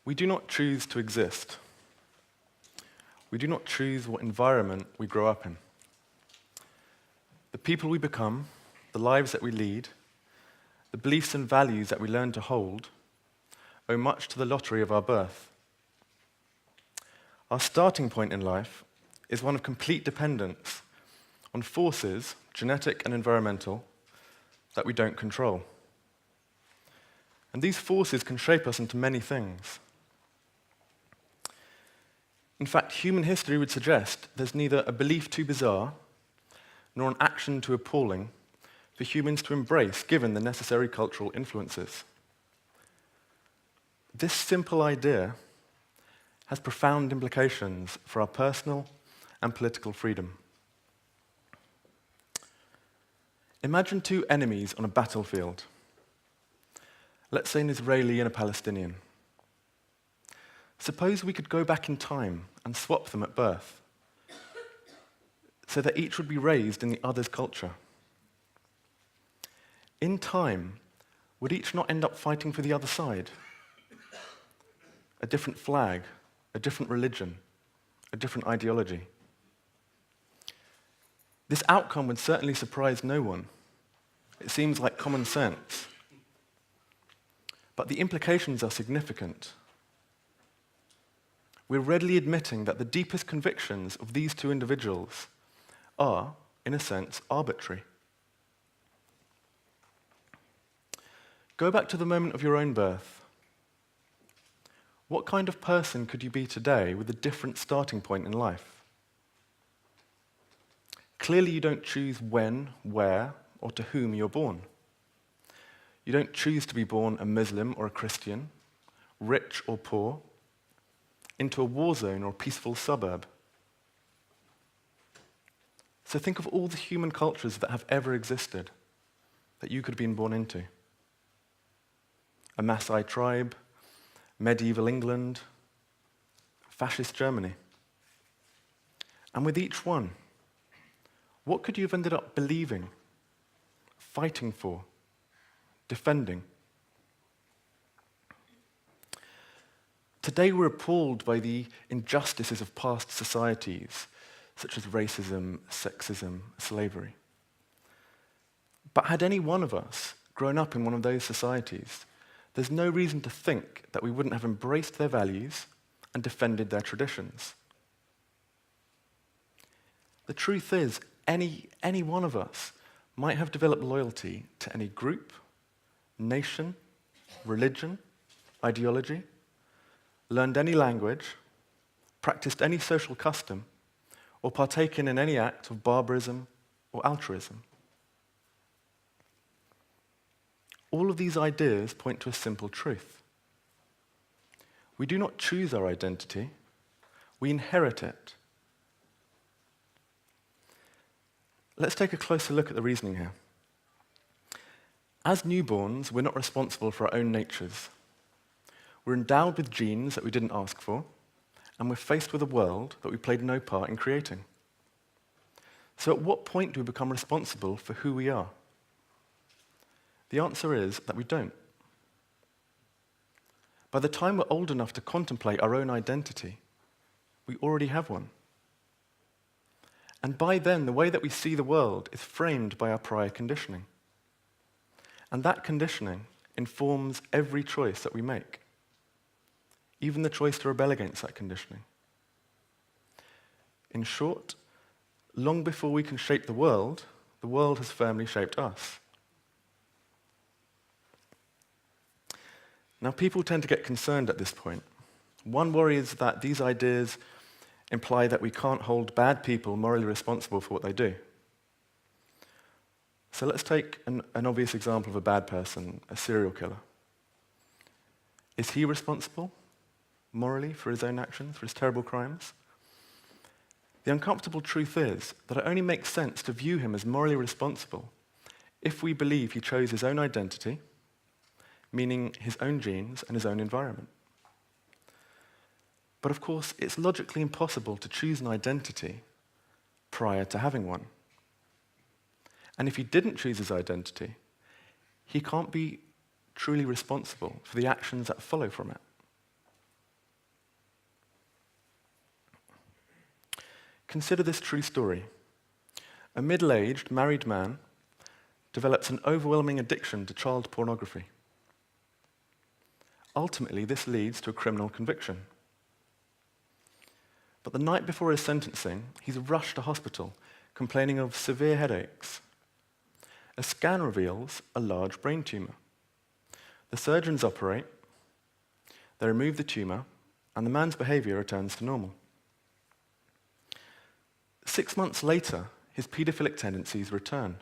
We do not choose to exist. We do not choose what environment we grow up in. The people we become, the lives that we lead, the beliefs and values that we learn to hold, owe much to the lottery of our birth. Our starting point in life is one of complete dependence on forces, genetic and environmental, that we don't control. And these forces can shape us into many things. In fact, human history would suggest there's neither a belief too bizarre nor an action too appalling for humans to embrace given the necessary cultural influences. This simple idea has profound implications for our personal and political freedom. Imagine two enemies on a battlefield. Let's say an Israeli and a Palestinian. Suppose we could go back in time and swap them at birth, so that each would be raised in the other's culture. In time, would each not end up fighting for the other side? A different flag, a different religion, a different ideology. This outcome would certainly surprise no one. It seems like common sense. But the implications are significant. We're readily admitting that the deepest convictions of these two individuals are, in a sense, arbitrary. Go back to the moment of your own birth. What kind of person could you be today with a different starting point in life? Clearly, you don't choose when, where, or to whom you're born. You don't choose to be born a Muslim or a Christian, rich or poor, into a war zone or a peaceful suburb. So think of all the human cultures that have ever existed that you could have been born into. A Maasai tribe, medieval England, fascist Germany. And with each one, what could you have ended up believing, fighting for, defending? Today we're appalled by the injustices of past societies, such as racism, sexism, slavery. But had any one of us grown up in one of those societies, there's no reason to think that we wouldn't have embraced their values and defended their traditions. The truth is, any one of us might have developed loyalty to any group, nation, religion, ideology, learned any language, practiced any social custom, or partaken in any act of barbarism or altruism. All of these ideas point to a simple truth. We do not choose our identity, we inherit it. Let's take a closer look at the reasoning here. As newborns, we're not responsible for our own natures. We're endowed with genes that we didn't ask for, and we're faced with a world that we played no part in creating. So at what point do we become responsible for who we are? The answer is that we don't. By the time we're old enough to contemplate our own identity, we already have one. And by then, the way that we see the world is framed by our prior conditioning. And that conditioning informs every choice that we make, even the choice to rebel against that conditioning. In short, long before we can shape the world has firmly shaped us. Now, people tend to get concerned at this point. One worry is that these ideas imply that we can't hold bad people morally responsible for what they do. So let's take an obvious example of a bad person, a serial killer. Is he responsible morally for his own actions, for his terrible crimes? The uncomfortable truth is that it only makes sense to view him as morally responsible if we believe he chose his own identity, meaning his own genes and his own environment. But of course, it's logically impossible to choose an identity prior to having one. And if he didn't choose his identity, he can't be truly responsible for the actions that follow from it. Consider this true story. A middle-aged married man develops an overwhelming addiction to child pornography. Ultimately, this leads to a criminal conviction. But the night before his sentencing, he's rushed to hospital, complaining of severe headaches. A scan reveals a large brain tumor. The surgeons operate, they remove the tumor, and the man's behavior returns to normal. 6 months later, his paedophilic tendencies return.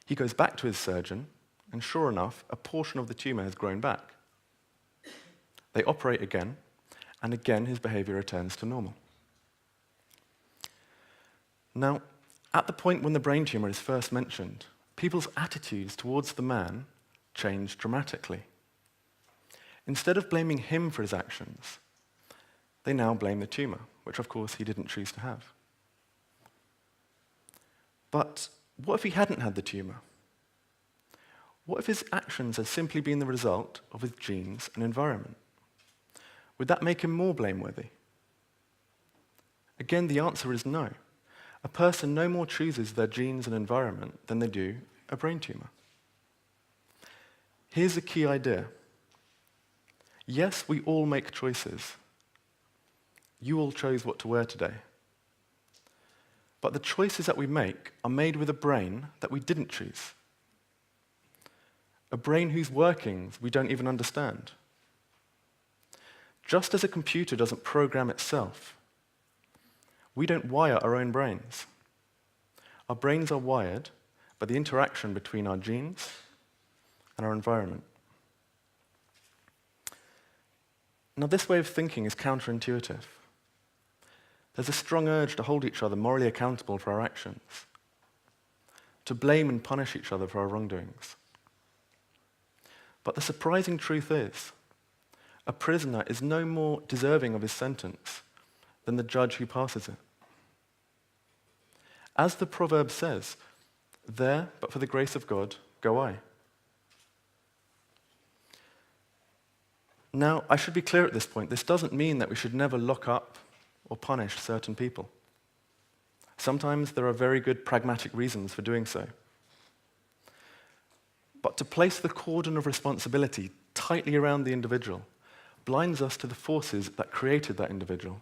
He goes back to his surgeon, and sure enough, a portion of the tumor has grown back. They operate again, and again his behavior returns to normal. Now, at the point when the brain tumor is first mentioned, people's attitudes towards the man change dramatically. Instead of blaming him for his actions, they now blame the tumor, which of course he didn't choose to have. But what if he hadn't had the tumor? What if his actions had simply been the result of his genes and environment? Would that make him more blameworthy? Again, the answer is no. A person no more chooses their genes and environment than they do a brain tumor. Here's a key idea. Yes, we all make choices. You all chose what to wear today. But the choices that we make are made with a brain that we didn't choose. A brain whose workings we don't even understand. Just as a computer doesn't program itself, we don't wire our own brains. Our brains are wired by the interaction between our genes and our environment. Now, this way of thinking is counterintuitive. There's a strong urge to hold each other morally accountable for our actions, to blame and punish each other for our wrongdoings. But the surprising truth is, a prisoner is no more deserving of his sentence than the judge who passes it. As the proverb says, there, but for the grace of God, go I. Now, I should be clear at this point, this doesn't mean that we should never lock up or punish certain people. Sometimes there are very good pragmatic reasons for doing so. But to place the cordon of responsibility tightly around the individual blinds us to the forces that created that individual.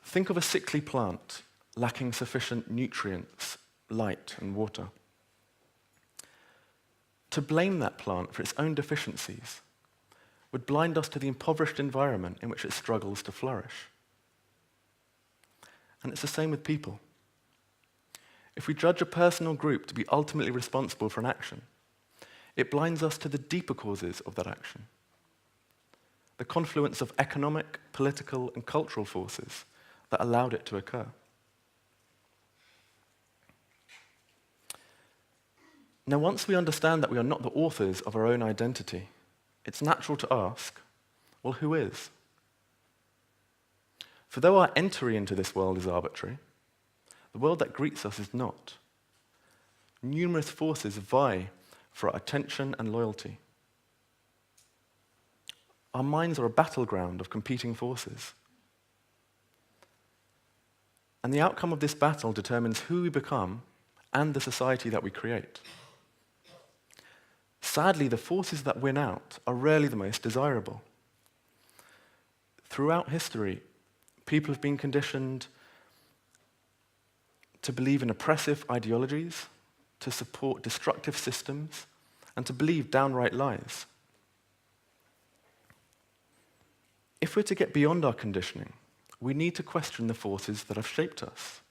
Think of a sickly plant lacking sufficient nutrients, light, and water. To blame that plant for its own deficiencies would blind us to the impoverished environment in which it struggles to flourish. And it's the same with people. If we judge a person or group to be ultimately responsible for an action, it blinds us to the deeper causes of that action. The confluence of economic, political, and cultural forces that allowed it to occur. Now, once we understand that we are not the authors of our own identity, it's natural to ask, well, who is? For though our entry into this world is arbitrary, the world that greets us is not. Numerous forces vie for our attention and loyalty. Our minds are a battleground of competing forces. And the outcome of this battle determines who we become and the society that we create. Sadly, the forces that win out are rarely the most desirable. Throughout history, people have been conditioned to believe in oppressive ideologies, to support destructive systems, and to believe downright lies. If we're to get beyond our conditioning, we need to question the forces that have shaped us.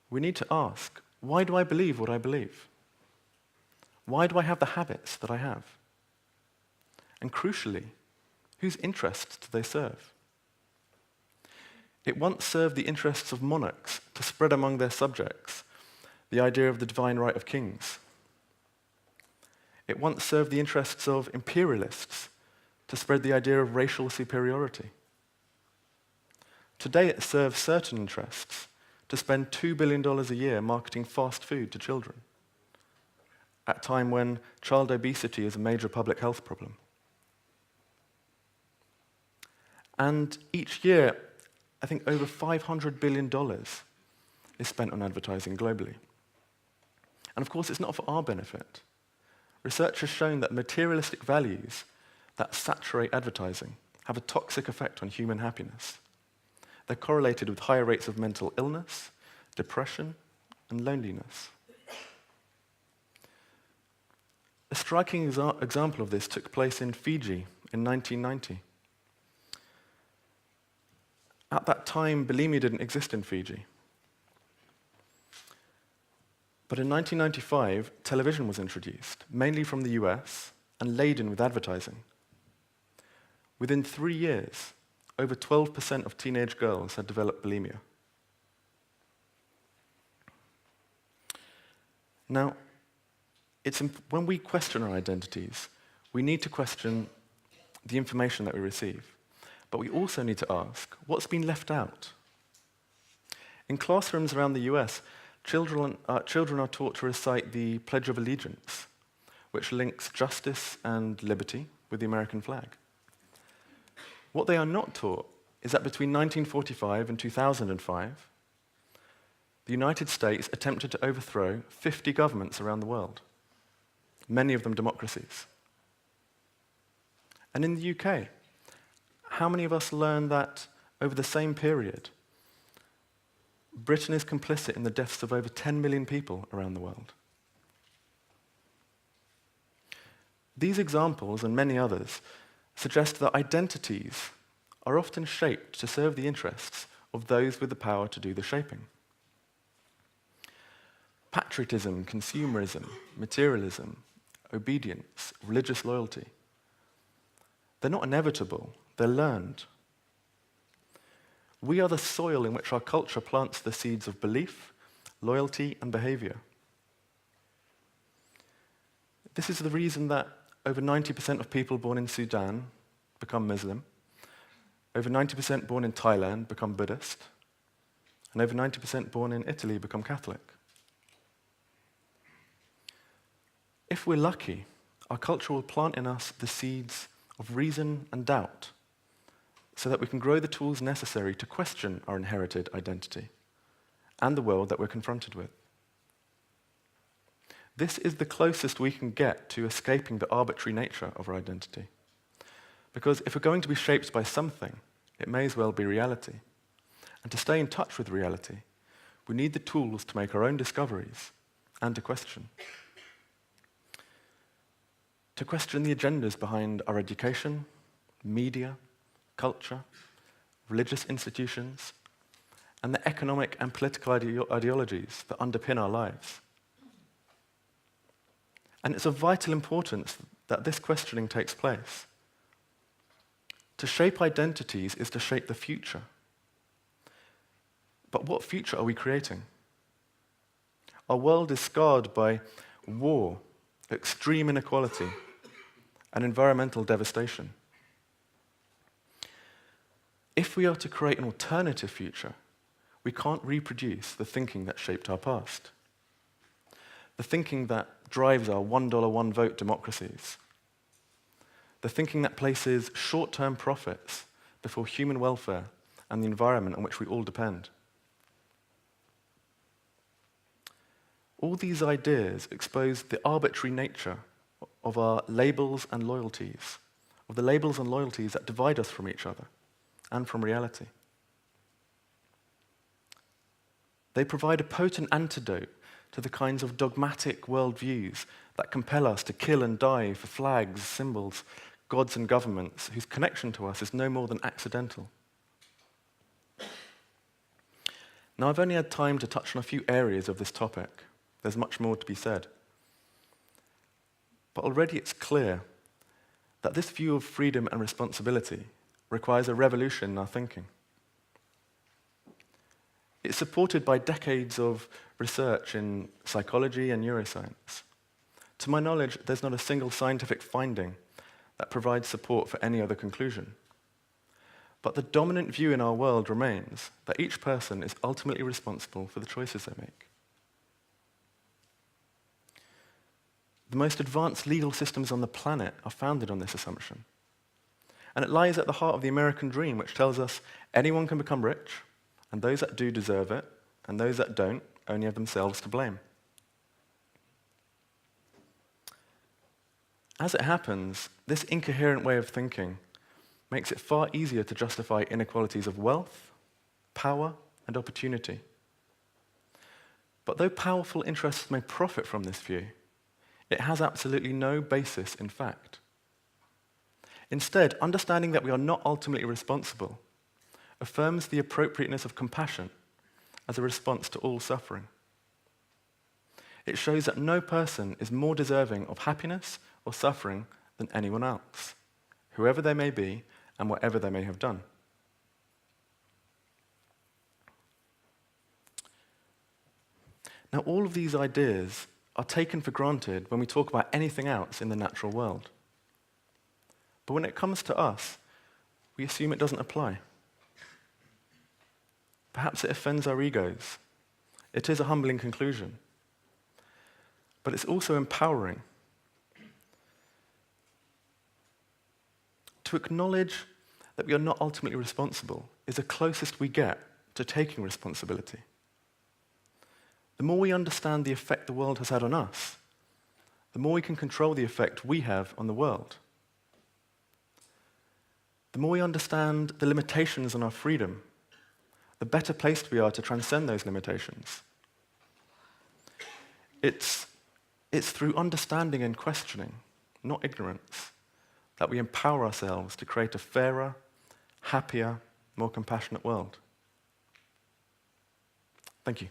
We need to ask, why do I believe what I believe? Why do I have the habits that I have? And crucially, whose interests do they serve? It once served the interests of monarchs to spread among their subjects the idea of the divine right of kings. It once served the interests of imperialists to spread the idea of racial superiority. Today it serves certain interests to spend $2 billion a year marketing fast food to children, at a time when child obesity is a major public health problem. And each year, I think over $500 billion is spent on advertising globally. And of course, it's not for our benefit. Research has shown that materialistic values that saturate advertising have a toxic effect on human happiness. They're correlated with higher rates of mental illness, depression, and loneliness. A striking example of this took place in Fiji in 1990. At that time, bulimia didn't exist in Fiji. But in 1995, television was introduced, mainly from the US, and laden with advertising. Within 3 years, over 12% of teenage girls had developed bulimia. Now, when we question our identities, we need to question the information that we receive. But we also need to ask, what's been left out? In classrooms around the US, children are taught to recite the Pledge of Allegiance, which links justice and liberty with the American flag. What they are not taught is that between 1945 and 2005, the United States attempted to overthrow 50 governments around the world, many of them democracies. And in the UK, how many of us learned that over the same period, Britain is complicit in the deaths of over 10 million people around the world? These examples, and many others, suggest that identities are often shaped to serve the interests of those with the power to do the shaping. Patriotism, consumerism, materialism, obedience, religious loyalty, they're not inevitable, they're learned. We are the soil in which our culture plants the seeds of belief, loyalty, and behavior. This is the reason that over 90% of people born in Sudan become Muslim, over 90% born in Thailand become Buddhist, and over 90% born in Italy become Catholic. If we're lucky, our culture will plant in us the seeds of reason and doubt, so that we can grow the tools necessary to question our inherited identity and the world that we're confronted with. This is the closest we can get to escaping the arbitrary nature of our identity. Because if we're going to be shaped by something, it may as well be reality. And to stay in touch with reality, we need the tools to make our own discoveries and to question. To question the agendas behind our education, media, culture, religious institutions, and the economic and political ideologies that underpin our lives. And it's of vital importance that this questioning takes place. To shape identities is to shape the future. But what future are we creating? Our world is scarred by war, extreme inequality, and environmental devastation. If we are to create an alternative future, we can't reproduce the thinking that shaped our past. The thinking that drives our $1 one vote democracies. The thinking that places short-term profits before human welfare and the environment on which we all depend. All these ideas expose the arbitrary nature of our labels and loyalties, of the labels and loyalties that divide us from each other and from reality. They provide a potent antidote to the kinds of dogmatic worldviews that compel us to kill and die for flags, symbols, gods and governments whose connection to us is no more than accidental. Now, I've only had time to touch on a few areas of this topic. There's much more to be said. But already it's clear that this view of freedom and responsibility requires a revolution in our thinking. It's supported by decades of research in psychology and neuroscience. To my knowledge, there's not a single scientific finding that provides support for any other conclusion. But the dominant view in our world remains that each person is ultimately responsible for the choices they make. The most advanced legal systems on the planet are founded on this assumption. And it lies at the heart of the American dream, which tells us anyone can become rich, and those that do deserve it, and those that don't only have themselves to blame. As it happens, this incoherent way of thinking makes it far easier to justify inequalities of wealth, power, and opportunity. But though powerful interests may profit from this view, it has absolutely no basis in fact. Instead, understanding that we are not ultimately responsible affirms the appropriateness of compassion as a response to all suffering. It shows that no person is more deserving of happiness or suffering than anyone else, whoever they may be and whatever they may have done. Now, all of these ideas are taken for granted when we talk about anything else in the natural world. But when it comes to us, we assume it doesn't apply. Perhaps it offends our egos. It is a humbling conclusion. But it's also empowering. To acknowledge that we are not ultimately responsible is the closest we get to taking responsibility. The more we understand the effect the world has had on us, the more we can control the effect we have on the world. The more we understand the limitations on our freedom, the better placed we are to transcend those limitations. It's through understanding and questioning, not ignorance, that we empower ourselves to create a fairer, happier, more compassionate world. Thank you.